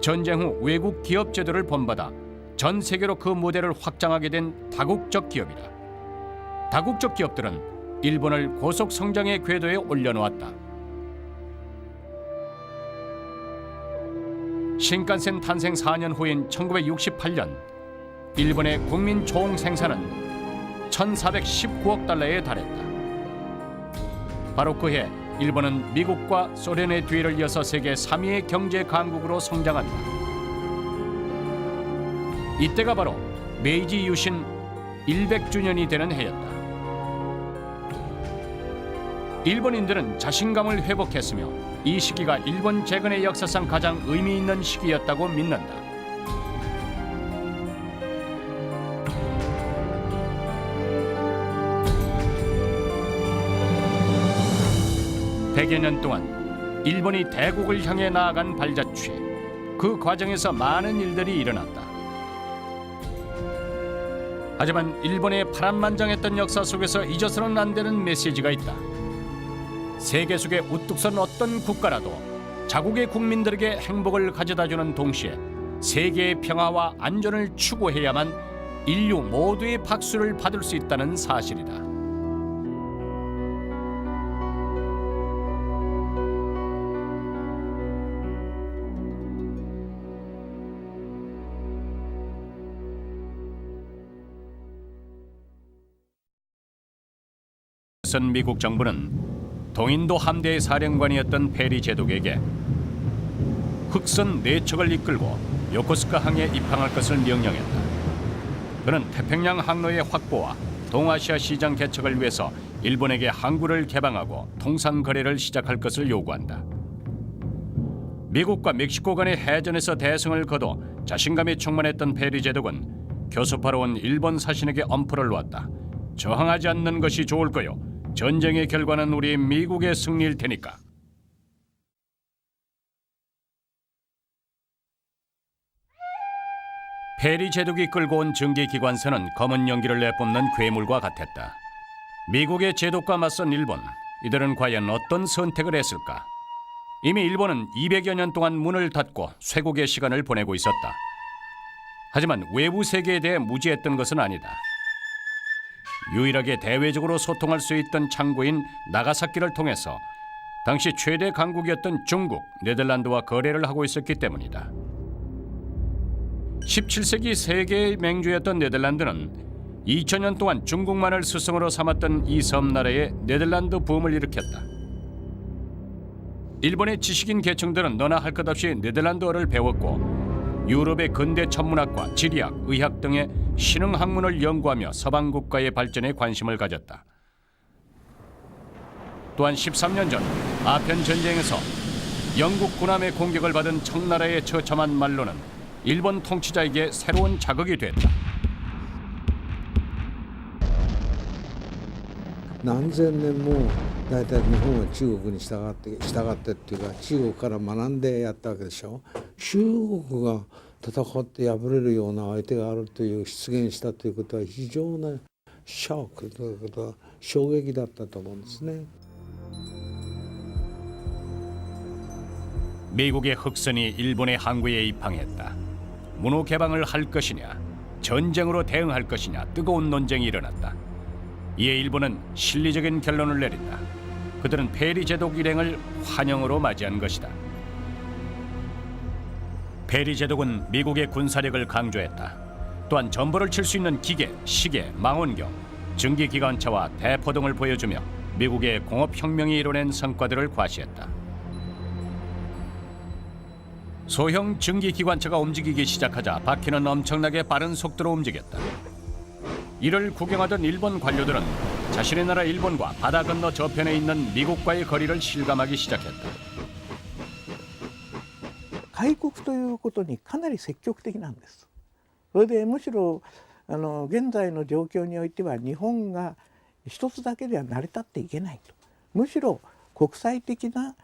전쟁 후 외국 기업 제도를 본받아 전 세계로 그 모델을 확장하게 된 다국적 기업이다. 다국적 기업들은 일본을 고속 성장의 궤도에 올려놓았다. 신칸센 탄생 4년 후인 1968년 일본의 국민 총 생산은 1,419억 달러에 달했다. 바로 그해 일본은 미국과 소련의 뒤를 이어서 세계 3위의 경제 강국으로 성장한다. 이때가 바로 메이지 유신 100주년이 되는 해였다. 일본인들은 자신감을 회복했으며 이 시기가 일본 재건의 역사상 가장 의미 있는 시기였다고 믿는다. 백여 년 동안 일본이 대국을 향해 나아간 발자취, 그 과정에서 많은 일들이 일어났다. 하지만 일본의 파란만장했던 역사 속에서 잊어서는 안 되는 메시지가 있다. 세계 속에 우뚝 선 어떤 국가라도 자국의 국민들에게 행복을 가져다주는 동시에 세계의 평화와 안전을 추구해야만 인류 모두의 박수를 받을 수 있다는 사실이다. 미국 정부는 동인도 함대의 사령관이었던 페리 제독에게 흑선 4척을 이끌고 요코스카 항에 입항할 것을 명령했다. 그는 태평양 항로의 확보와 동아시아 시장 개척을 위해서 일본에게 항구를 개방하고 통상 거래를 시작할 것을 요구한다. 미국과 멕시코 간의 해전에서 대승을 거둬 자신감에 충만했던 페리 제독은 교섭하러 온 일본 사신에게 엄포를 놓았다. 저항하지 않는 것이 좋을 거요. 전쟁의 결과는 우리 미국의 승리일 테니까. 페리 제독이 끌고 온 증기기관선은 검은 연기를 내뿜는 괴물과 같았다. 미국의 제독과 맞선 일본, 이들은 과연 어떤 선택을 했을까? 이미 일본은 200여 년 동안 문을 닫고 쇄국의 시간을 보내고 있었다. 하지만 외부 세계에 대해 무지했던 것은 아니다. 유일하게 대외적으로 소통할 수 있던 창구인 나가사키를 통해서 당시 최대 강국이었던 중국, 네덜란드와 거래를 하고 있었기 때문이다. 17세기 세계의 맹주였던 네덜란드는 2000년 동안 중국만을 스승으로 삼았던 이 섬나라에 네덜란드 붐을 일으켰다. 일본의 지식인 계층들은 너나 할 것 없이 네덜란드어를 배웠고 유럽의 근대 천문학과 지리학, 의학 등의 신흥 학문을 연구하며 서방 국가의 발전에 관심을 가졌다. 또한 13년 전 아편 전쟁에서 영국 군함의 공격을 받은 청나라의 처참한 말로는 일본 통치자에게 새로운 자극이 됐다. 何千年も大体日本は中国に従ってっていうか中国から学んでやったわけでしょ。中国が戦って敗れるような相手があるという出現したということは非常なショックということは衝撃だったと思うんですね。 미국의 흑선이 일본의 항구에 입항했다. 문호 개방을 할 것이냐, 전쟁으로 대응할 것이냐 뜨거운 논쟁이 일어났다. 이에 일본은 실리적인 결론을 내린다. 그들은 페리 제독 일행을 환영으로 맞이한 것이다. 페리 제독은 미국의 군사력을 강조했다. 또한 전보를 칠 수 있는 기계, 시계, 망원경, 증기기관차와 대포 등을 보여주며 미국의 공업혁명이 이뤄낸 성과들을 과시했다. 소형 증기기관차가 움직이기 시작하자 바퀴는 엄청나게 빠른 속도로 움직였다. 이를 구경하던 일본 관료들은 자신의 나라 일본과 바다 건너 저편에 있는 미국과의 거리를 실감하기 시작했다. 開国ということにかなり積極的なんです。それでむしろ現在の状況においては日本が一つだけでは成り立っていけないと。むしろ国際的な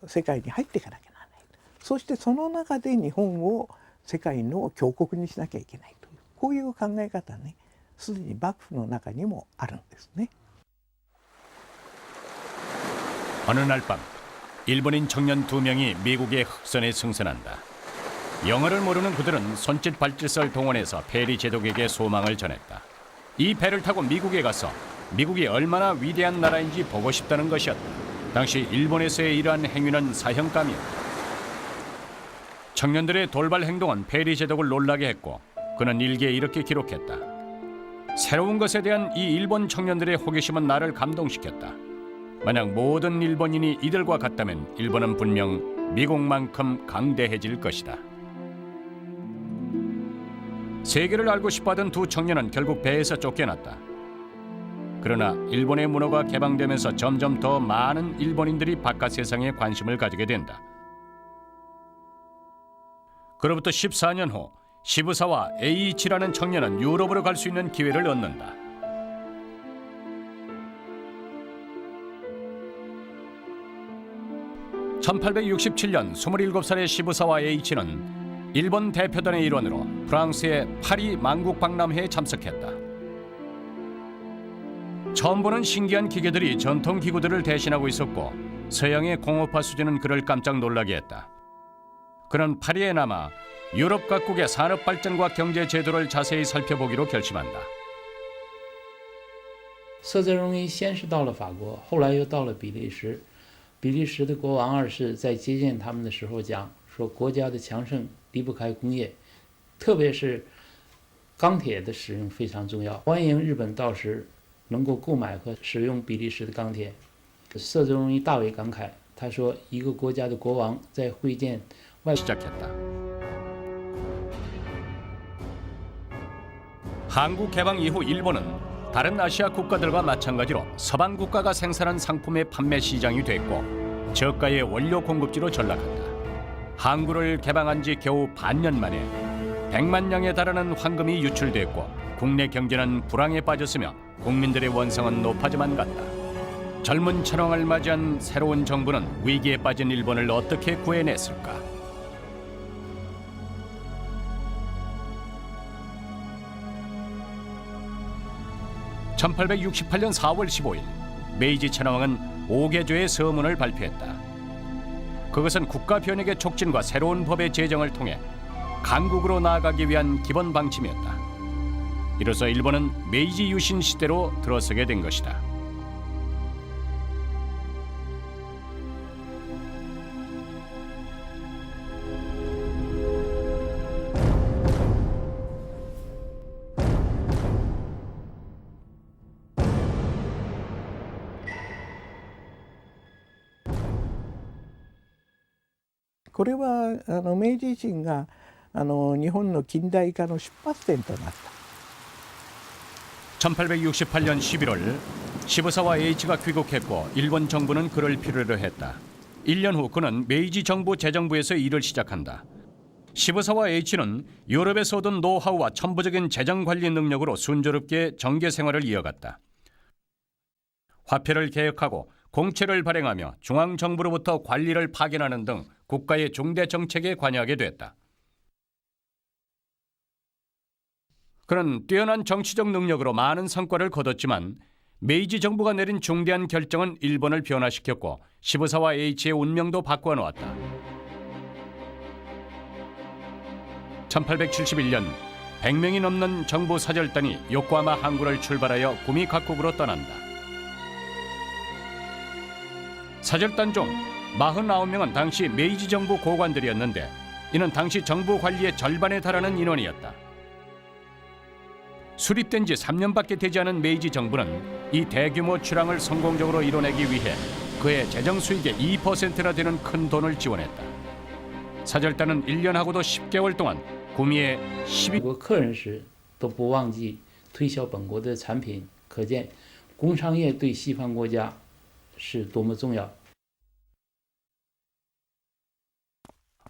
世界に入っていかなきゃならない。そしてその中で日本を世界の強国にしなきゃいけないというこういう考え方ね、すでに幕府の中にもあるんですね。 어느 날 밤 일본인 청년 2명이 미국의 흑선에 승선한다. 영어를 모르는 그들은 손짓 발짓을 동원해서 페리 제독에게 소망을 전했다. 이 배를 타고 미국에 가서 미국이 얼마나 위대한 나라인지 보고 싶다는 것이었다. 당시 일본에서의 이러한 행위는 사형감이었다. 청년들의 돌발 행동은 페리 제독을 놀라게 했고 그는 일기에 이렇게 기록했다. 새로운 것에 대한 이 일본 청년들의 호기심은 나를 감동시켰다. 만약 모든 일본인이 이들과 같다면 일본은 분명 미국만큼 강대해질 것이다. 세계를 알고 싶어하던 두 청년은 결국 배에서 쫓겨났다. 그러나 일본의 문호가 개방되면서 점점 더 많은 일본인들이 바깥 세상에 관심을 가지게 된다. 그로부터 14년 후 시부사와 에이이치라는 청년은 유럽으로 갈 수 있는 기회를 얻는다. (1867년) 27살의 시부사와 에이이치는 일본 대표단의 일원으로 프랑스의 파리 만국 박람회에 참석했다. 처음 보는 신기한 기계들이 전통 기구들을 대신하고 있었고 서양의 공업화 수준은 그를 깜짝 놀라게 했다. 그는 파리에 남아 유럽 각국의 산업 발전과 경제 제도를 자세히 살펴보기로 결심한다. 色泽荣一先是到了法国，后来又到了比利时。比利时的国王二世在接见他们的时候讲说，国家的强盛离不开工业，特别是钢铁的使用非常重要，欢迎日本到时能够购买和使用比利时的钢铁。色泽荣一大为感慨，他说，一个国家的国王在会见外 시작했다. 한국 개방 이후 일본은 다른 아시아 국가들과 마찬가지로 서방 국가가 생산한 상품의 판매 시장이 됐고 저가의 원료 공급지로 전락한다. 항구를 개방한 지 겨우 반년 만에 100만 량에 달하는 황금이 유출됐고 국내 경제는 불황에 빠졌으며 국민들의 원성은 높아져만 갔다. 젊은 천황을 맞이한 새로운 정부는 위기에 빠진 일본을 어떻게 구해냈을까? (1868년 4월 15일) 메이지 천황은 5개조의 서문을 발표했다. 그것은 국가 변혁의 촉진과 새로운 법의 제정을 통해 강국으로 나아가기 위한 기본 방침이었다. 이로써 일본은 메이지 유신 시대로 들어서게 된 것이다.これは明治維新が日本の近代化の出発点となった。 1868년 11월 시부사와 에이치가 귀국했고 일본 정부는 그를 필요로 했다. 1년 후 그는 메이지 정부 재정부에서 일을 시작한다. 시부사와 에이치는 유럽에서 얻은 노하우와 천부적인 재정 관리 능력으로 순조롭게 정계 생활을 이어갔다. 화폐를 개혁하고 공채를 발행하며 중앙정부로부터 관리를 파견하는 등 국가의 중대 정책에 관여하게 됐다. 그는 뛰어난 정치적 능력으로 많은 성과를 거뒀지만 메이지 정부가 내린 중대한 결정은 일본을 변화시켰고 시부사와 에이치의 운명도 바꾸어 놓았다. 1871년 100명이 넘는 정부 사절단이 요코하마 항구를 출발하여 구미 각국으로 떠난다. 사절단 중 49명은 당시 메이지 정부 고관들이었는데 이는 당시 정부 관리의 절반에 달하는 인원이었다. 수립된 지 3년밖에 되지 않은 메이지 정부는 이 대규모 출항을 성공적으로 이뤄내기 위해 그의 재정 수익의 2%나 되는 큰 돈을 지원했다. 사절단은 1년하고도 10개월 동안 구미에 12... 美国客人时都不忘记推销本国的产品，可见工商业对西方国家是多么重要。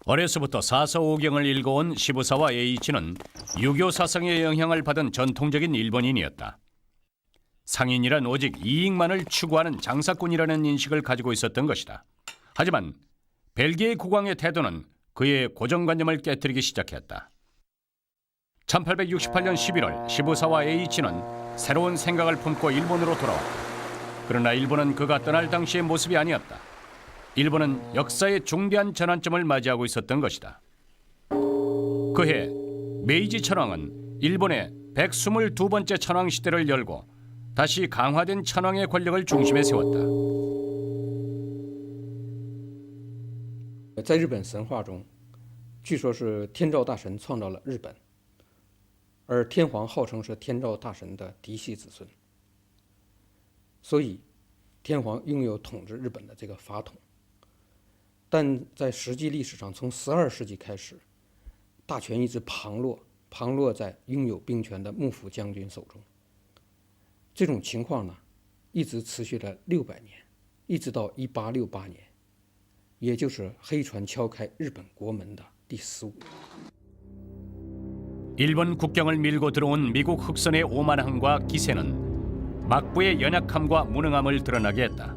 어려서부터 사서오경을 읽어온 시부사와 에이치는 유교 사상의 영향을 받은 전통적인 일본인이었다. 상인이란 오직 이익만을 추구하는 장사꾼이라는 인식을 가지고 있었던 것이다. 하지만 벨기에 국왕의 태도는 그의 고정관념을 깨뜨리기 시작했다. 1868년 11월 시부사와 에이치는 새로운 생각을 품고 일본으로 돌아왔다. 그러나 일본은 그가 떠날 당시의 모습이 아니었다. 일본은 역사의 중대한 전환점을 맞이하고 있었던 것이다. 그해 메이지 천황은 일본의 122번째 천황 시대를 열고 다시 강화된 천황의 권력을 중심에 세웠다. 在日本神话中，据说是天照大神创造了日本，而天皇号称是天照大神的嫡系子孙，所以天皇拥有统治日本的这个法统。但在实际历史上，从12世纪开始，大权一直旁落在拥有兵权的幕府将军手中。这种情况呢，一直持续了600年，一直到1868年，也就是黑船敲开日本国门的第15年。 일본 국경을 밀고 들어온 미국 흑선의 오만함과 기세는 막부의 연약함과 무능함을 드러나게 했다.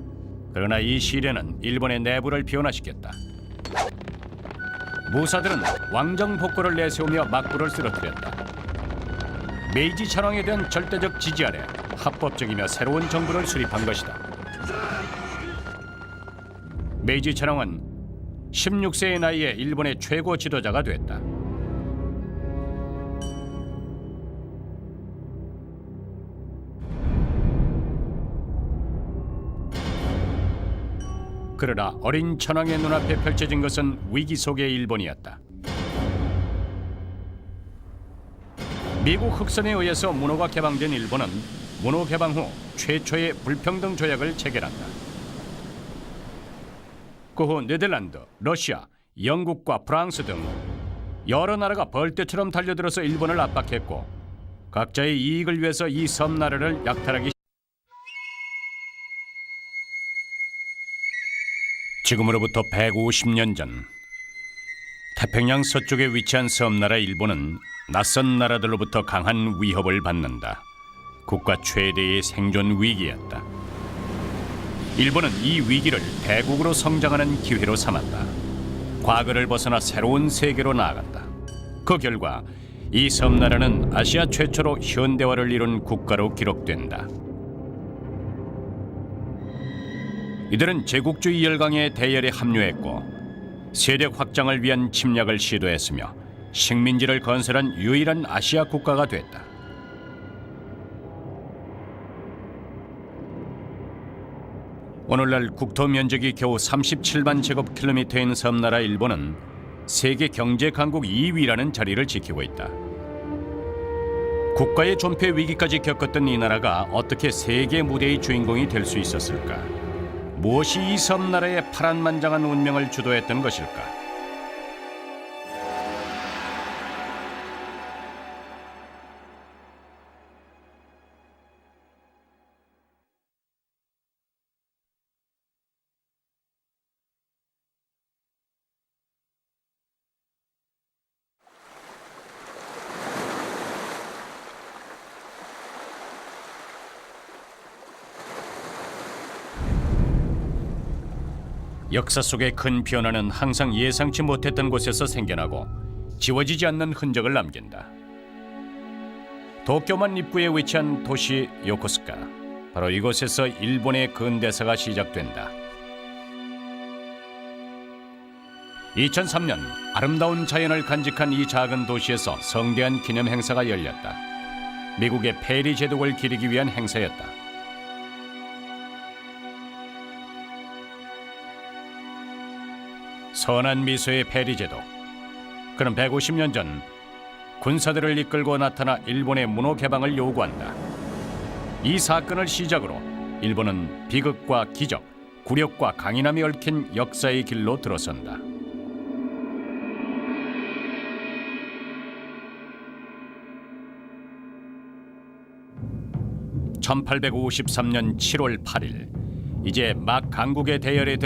그러나 이 시련은 일본의 내부를 변화시켰다. 무사들은 왕정 복고를 내세우며 막부를 쓰러뜨렸다. 메이지 천황에 대한 절대적 지지 아래 합법적이며 새로운 정부를 수립한 것이다. 메이지 천황은 16세의 나이에 일본의 최고 지도자가 됐다. 그러나 어린 천황의 눈앞에 펼쳐진 것은 위기 속의 일본이었다. 미국 흑선에 의해서 문호가 개방된 일본은 문호 개방 후 최초의 불평등 조약을 체결한다. 그 후 네덜란드, 러시아, 영국과 프랑스 등 여러 나라가 벌떼처럼 달려들어서 일본을 압박했고 각자의 이익을 위해서 이 섬나라를 약탈하기 지금으로부터 150년 전 태평양 서쪽에 위치한 섬나라 일본은 낯선 나라들로부터 강한 위협을 받는다. 국가 최대의 생존 위기였다. 일본은 이 위기를 대국으로 성장하는 기회로 삼았다. 과거를 벗어나 새로운 세계로 나아갔다. 그 결과 이 섬나라는 아시아 최초로 현대화를 이룬 국가로 기록된다. 이들은 제국주의 열강의 대열에 합류했고 세력 확장을 위한 침략을 시도했으며 식민지를 건설한 유일한 아시아 국가가 됐다. 오늘날 국토 면적이 겨우 37만 제곱킬로미터인 섬나라 일본은 세계 경제 강국 2위라는 자리를 지키고 있다. 국가의 존폐 위기까지 겪었던 이 나라가 어떻게 세계 무대의 주인공이 될 수 있었을까? 무엇이 이 섬나라의 파란만장한 운명을 주도했던 것일까? 역사 속의 큰 변화는 항상 예상치 못했던 곳에서 생겨나고 지워지지 않는 흔적을 남긴다. 도쿄만 입구에 위치한 도시 요코스카. 바로 이곳에서 일본의 근대사가 시작된다. 2003년 아름다운 자연을 간직한 이 작은 도시에서 성대한 기념 행사가 열렸다. 미국의 페리 제독을 기리기 위한 행사였다. 선한 미소의 페리 제독. 그는 150년 전 군사들을 이끌고 나타나 일본의 문호 개방을 요구한다. 이 사건을 시작으로 일본은 비극과 기적, 굴욕과 강인함이 얽힌 역사의 길로 들어선다. 1853년 7월 8일 이제 막 강국의 대열에 들어